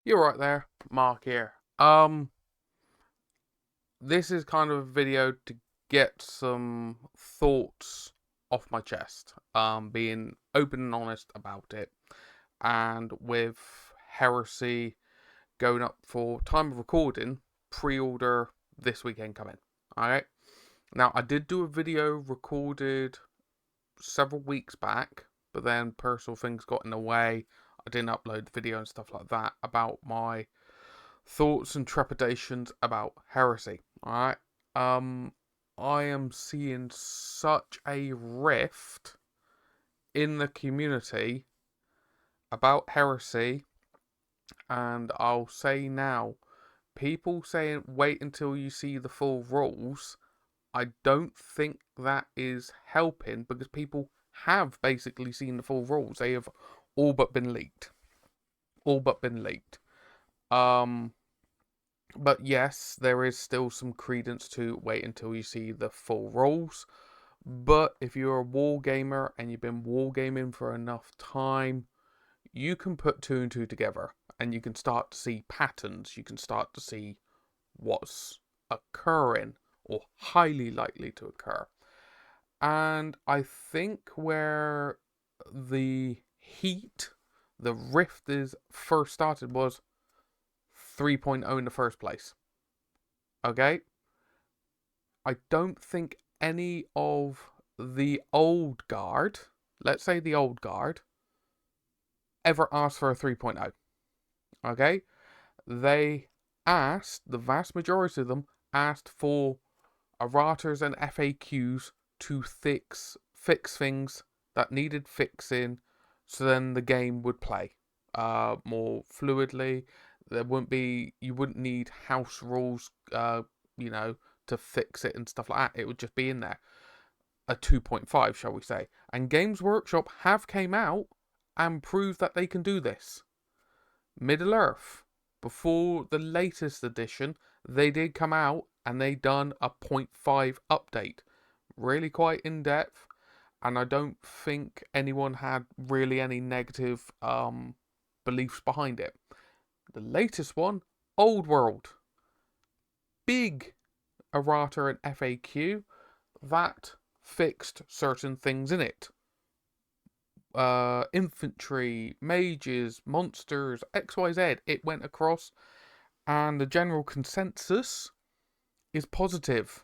You're right there, Mark here. This is kind of a video to get some thoughts off my chest. Being open and honest about it, and with Heresy going up for time of recording, pre-order this weekend coming. Alright. Now I did do a video recorded several weeks back, but then personal things got in the way. I didn't upload the video and stuff like that about my thoughts and trepidations about heresy. Alright. I am seeing such a rift in the community about heresy, and I'll say now, people saying wait until you see the full rules, I don't think that is helping because people have basically seen the full rules. They have all but been leaked. All but been leaked. But yes, there is still some credence to wait until you see the full rules. But if you're a war gamer and you've been wargaming for enough time, you can put two and two together and you can start to see patterns. You can start to see what's occurring or highly likely to occur. And I think where the heat, the rift is first started was 3.0 in the first place. Okay? I don't think any of the old guard, let's say the old guard, ever asked for a 3.0. Okay? They asked, the vast majority of them asked for errators and FAQs to fix things that needed fixing, so then the game would play more fluidly. There wouldn't be, you wouldn't need house rules, to fix it and stuff like that. It would just be in there. A 2.5, shall we say. And Games Workshop have came out and proved that they can do this. Middle-earth, before the latest edition, they did come out and they done a 0.5 update. Really quite in-depth. And I don't think anyone had really any negative beliefs behind it. The latest one, Old World. Big errata and FAQ that fixed certain things in it. Infantry, mages, monsters, XYZ. It went across, and the general consensus is positive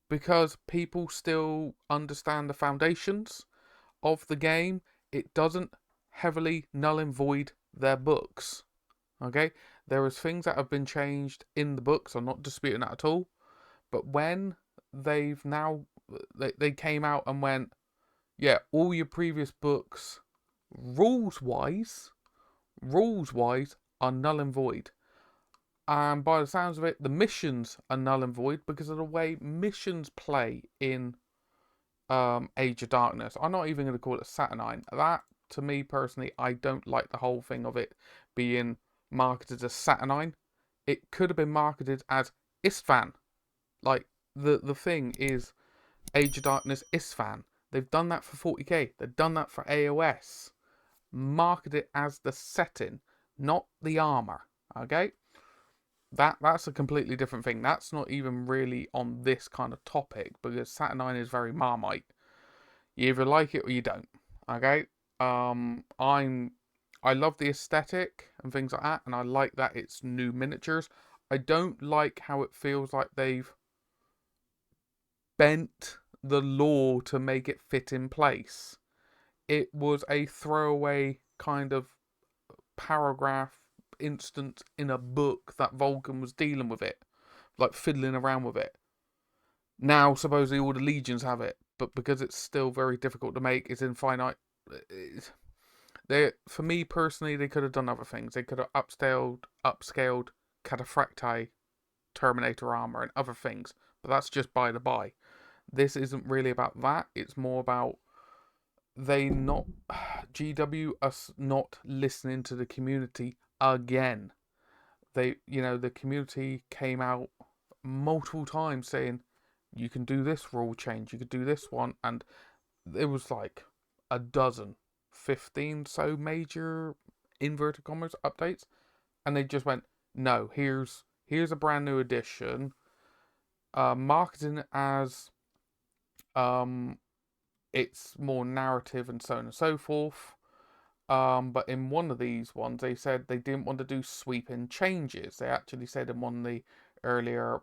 because people still understand the foundations of the game. It doesn't heavily null and void their books. Okay, there is things that have been changed in the books. I'm not disputing that at all. But when they've now they came out and went, yeah, all your previous books, rules wise, are null and void. And by the sounds of it, the missions are null and void because of the way missions play in Age of Darkness. I'm not even going to call it Saturnine. That, to me personally, I don't like the whole thing of it being marketed as Saturnine. It could have been marketed as Isfan. Like, the thing is Age of Darkness Isfan. They've done that for 40k. They've done that for AOS. Market it as the setting, not the armor. Okay? That's a completely different thing. That's not even really on this kind of topic because Saturnine is very Marmite. You either like it or you don't. Okay? I love the aesthetic and things like that, and I like that it's new miniatures. I don't like how it feels like they've bent the lore to make it fit in place. It was a throwaway kind of paragraph instance in a book that Vulcan was dealing with it, like fiddling around with it. Now, supposedly all the legions have it, but because it's still very difficult to make, it's infinite. For me personally, they could have done other things. They could have upscaled Cataphracti, Terminator armor, and other things. But that's just by the by. This isn't really about that. It's more about GW us not listening to the community again. The community came out multiple times saying you can do this rule change, you could do this one, and it was like a dozen, 15 so major inverted commas updates, and they just went, no, here's a brand new edition, marketing it as um it's more narrative and so on and so forth. But in one of these ones, they said they didn't want to do sweeping changes. They actually said in one of the earlier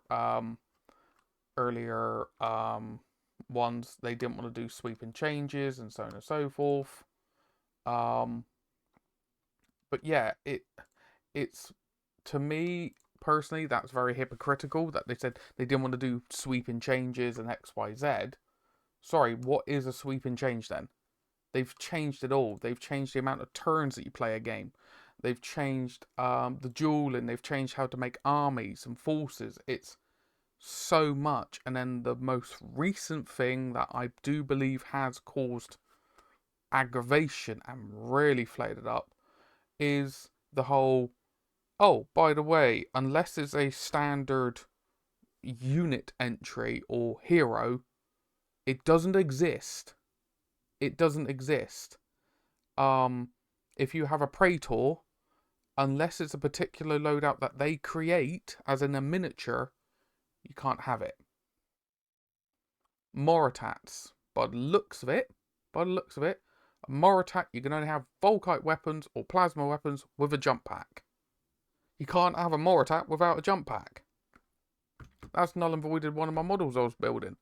earlier ones they didn't want to do sweeping changes and so on and so forth. Um, but yeah, it's to me personally that's very hypocritical that they said they didn't want to do sweeping changes and X Y Z. Sorry, what is a sweeping change then? They've changed it all. They've changed the amount of turns that you play a game. They've changed the dueling. They've changed how to make armies and forces. It's so much. And then the most recent thing that I do believe has caused aggravation and really flayed it up is the whole, oh, by the way, unless it's a standard unit entry or hero, it doesn't exist. It doesn't exist. If you have a Praetor, unless it's a particular loadout that they create, as in a miniature, you can't have it. Moritats, by the looks of it, a Moritat, you can only have Volkite weapons or plasma weapons with a jump pack. You can't have a Moritat without a jump pack. That's null and voided one of my models I was building.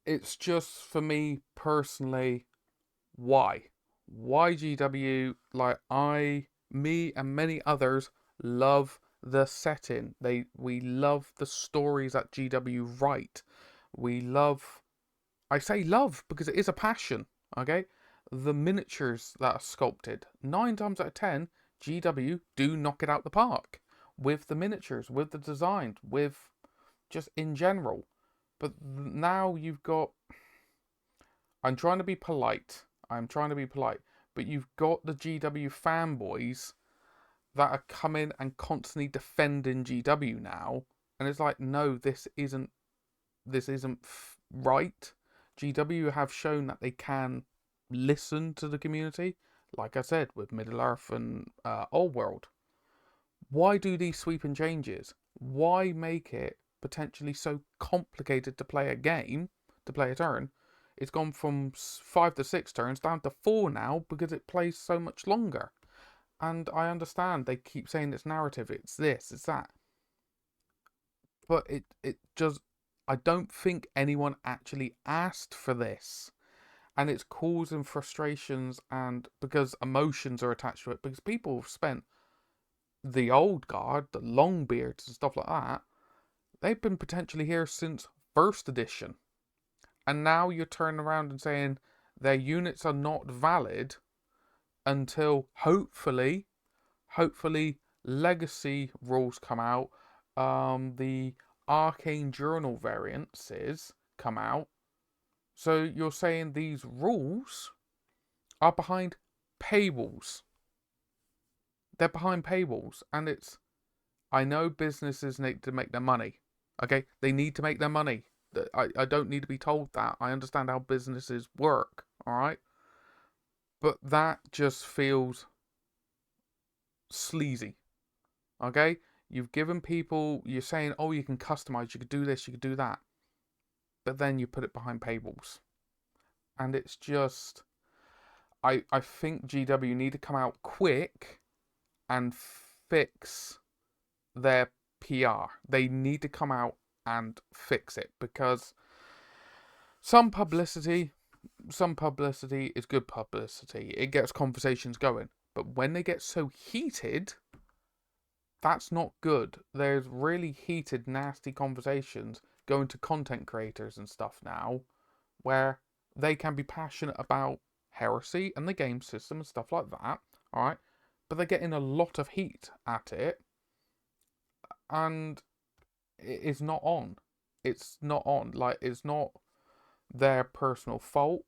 It's just, for me personally, why? Why GW? Like, me and many others love the setting. We love the stories that GW write. We love, I say love because it is a passion, okay? The miniatures that are sculpted, 9 times out of 10, GW do knock it out the park with the miniatures, with the design, with just in general. But now you've got, I'm trying to be polite. But you've got the GW fanboys that are coming and constantly defending GW now, and it's like, no, this isn't right. GW have shown that they can listen to the community, like I said, with Middle Earth and Old World. Why do these sweeping changes? Why make it potentially so complicated to play a game, to play a turn? It's gone from 5 to 6 turns down to 4 now because it plays so much longer. And I understand they keep saying it's narrative, it's this, it's that. But it just, I don't think anyone actually asked for this. And it's causing frustrations, and because emotions are attached to it, because people have spent the old guard, the long beards and stuff like that, they've been potentially here since first edition. And now you're turning around and saying their units are not valid until hopefully legacy rules come out, the arcane journal variances come out. So you're saying these rules are behind paywalls. They're behind paywalls, and it's, I know businesses need to make their money. Okay, they need to make their money. I don't need to be told that. I understand how businesses work, alright? But that just feels sleazy, okay? You've given people, you're saying, oh, you can customize, you could do this, you could do that. But then you put it behind paywalls. And it's just, I think GW need to come out quick and fix their PR. They need to come out and fix it, because some publicity is good publicity. It gets conversations going. But when they get so heated, that's not good. There's really heated, nasty conversations going to content creators and stuff now, where they can be passionate about heresy and the game system and stuff like that, alright? But they're getting a lot of heat at it, and it's not on. It's not on. Like, it's not their personal fault,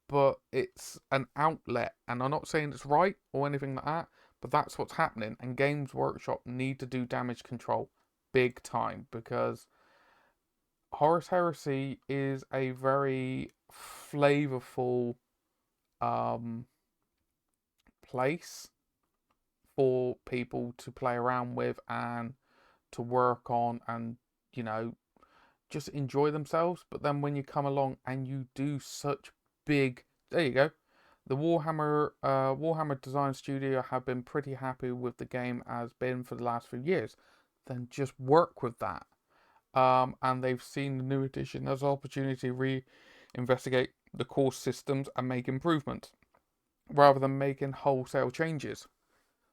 but it's an outlet. And I'm not saying it's right or anything like that, but that's what's happening. And Games Workshop need to do damage control big time, because Horus Heresy is a very flavorful place for people to play around with and to work on and, you know, just enjoy themselves. But then when you come along and you do such big, there you go. The Warhammer Design Studio have been pretty happy with the game as been for the last few years. Then just work with that. And they've seen the new edition as an opportunity to re-investigate the core systems and make improvements, rather than making wholesale changes.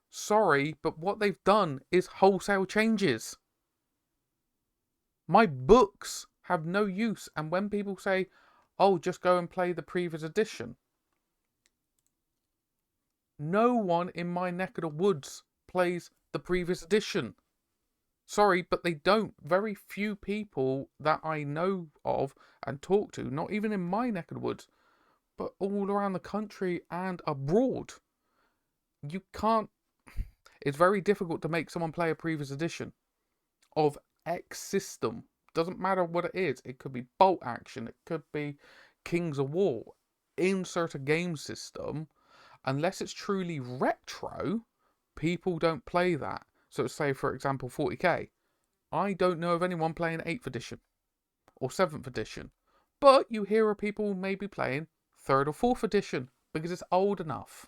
Sorry, but what they've done is wholesale changes. My books have no use, and when people say, oh, just go and play the previous edition, no one in my neck of the woods plays the previous edition. Sorry, but they don't. Very few people that I know of and talk to, not even in my neck of the woods, but all around the country and abroad. You can't. It's very difficult to make someone play a previous edition of X system. Doesn't matter what it is. It could be bolt action. It could be Kings of War. Insert a game system. Unless it's truly retro, people don't play that. So say, for example, 40k. I don't know of anyone playing 8th edition or 7th edition. But you hear of people maybe playing 3rd or 4th edition because it's old enough.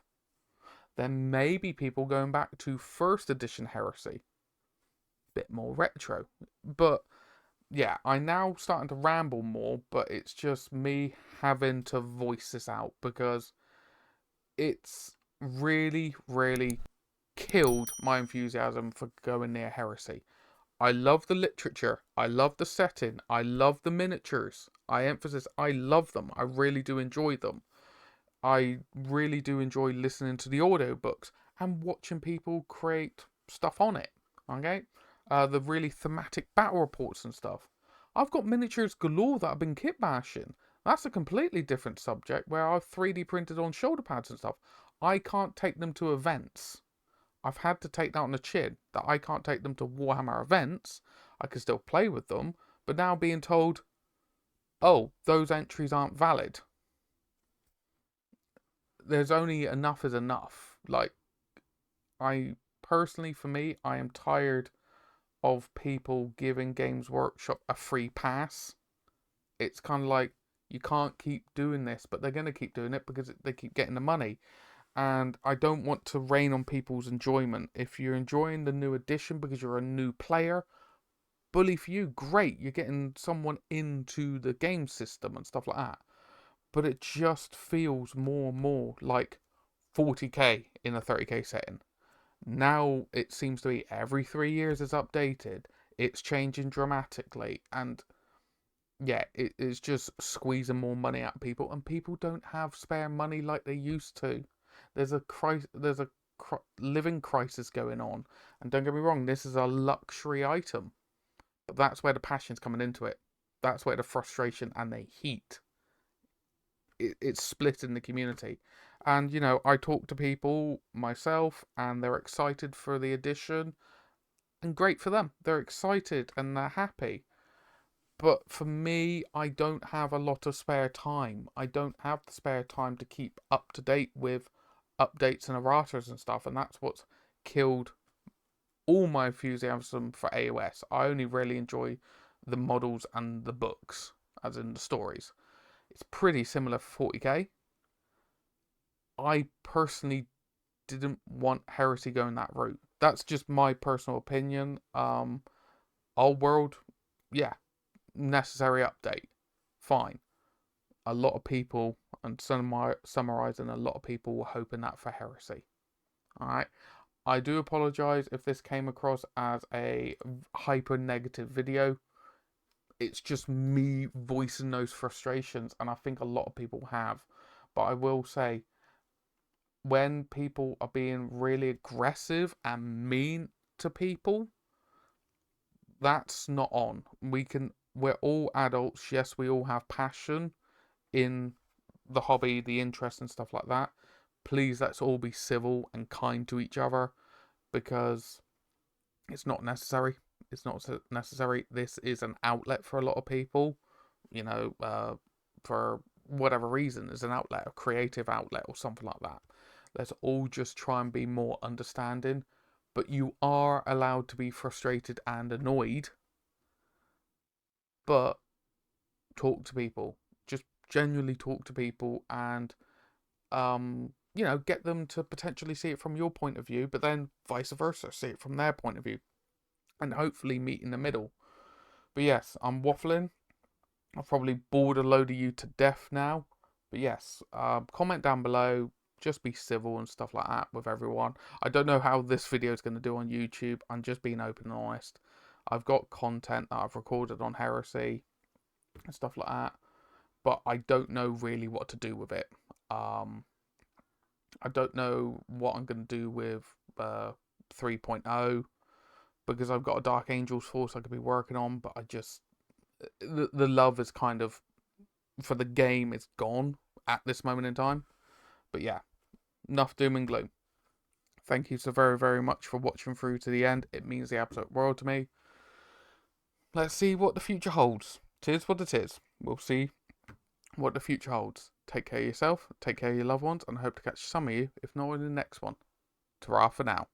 Then maybe people going back to 1st edition Heresy. Bit more retro. But yeah, I'm now starting to ramble more, but it's just me having to voice this out because it's really, really killed my enthusiasm for going near Heresy. I love the literature. I love the setting. I love the miniatures. I love them. I really do enjoy them. I really do enjoy listening to the audiobooks and watching people create stuff on it. Okay? The really thematic battle reports and stuff. I've got miniatures galore that I've been kit bashing. That's a completely different subject where I've 3D printed on shoulder pads and stuff. I can't take them to events. I've had to take that on the chin, that I can't take them to Warhammer events. I can still play with them, but now being told, oh, those entries aren't valid. There's only enough is enough. Like, for me, I am tired of people giving Games Workshop a free pass. It's kind of like, you can't keep doing this, but they're going to keep doing it because they keep getting the money. And I don't want to rain on people's enjoyment. If you're enjoying the new edition because you're a new player, bully for you, great. You're getting someone into the game system and stuff like that. But it just feels more and more like 40k in a 30k setting. Now it seems to be every 3 years it's updated. It's changing dramatically. And yeah, it is just squeezing more money out of people. And people don't have spare money like they used to. There's a living crisis going on, and don't get me wrong, this is a luxury item, but that's where the passion's coming into it. That's where the frustration and the heat. It's split in the community, and you know, I talk to people myself, and they're excited for the edition, and great for them. They're excited and they're happy. But for me, I don't have a lot of spare time. I don't have the spare time to keep up to date with updates and erratas and stuff, and that's what's killed all my enthusiasm for AOS. I only really enjoy the models and the books, as in the stories. It's pretty similar for 40k. I personally didn't want Heresy going that route. That's just my personal opinion. Old World, yeah, necessary update, fine. A lot of people, and summarizing, a lot of people were hoping that for Heresy. Alright, I do apologise if this came across as a hyper negative video. It's just me voicing those frustrations, and I think a lot of people have. But I will say, when people are being really aggressive and mean to people, that's not on. We're all adults. Yes, we all have passion in the hobby, the interest and stuff like that. Please, let's all be civil and kind to each other, because it's not necessary. It's not necessary. This is an outlet for a lot of people, you know, for whatever reason. It's an outlet, a creative outlet or something like that. Let's all just try and be more understanding. But you are allowed to be frustrated and annoyed. But talk to people. Just genuinely talk to people and, get them to potentially see it from your point of view, but then vice versa, see it from their point of view. And hopefully meet in the middle. But yes, I'm waffling. I've probably bored a load of you to death now. But yes, comment down below. Just be civil and stuff like that with everyone. I don't know how this video is going to do on YouTube. I'm just being open and honest. I've got content that I've recorded on Heresy and stuff like that, but I don't know really what to do with it. I don't know what I'm going to do with 3.0 because I've got a Dark Angels force I could be working on, but the love is kind of, for the game, is gone at this moment in time. But yeah, enough doom and gloom. Thank you so very, very much for watching through to the end. It means the absolute world to me. Let's see what the future holds. Tis what it is. We'll see what the future holds. Take care of yourself, take care of your loved ones, and I hope to catch some of you, if not in the next one. Ta-ra for now.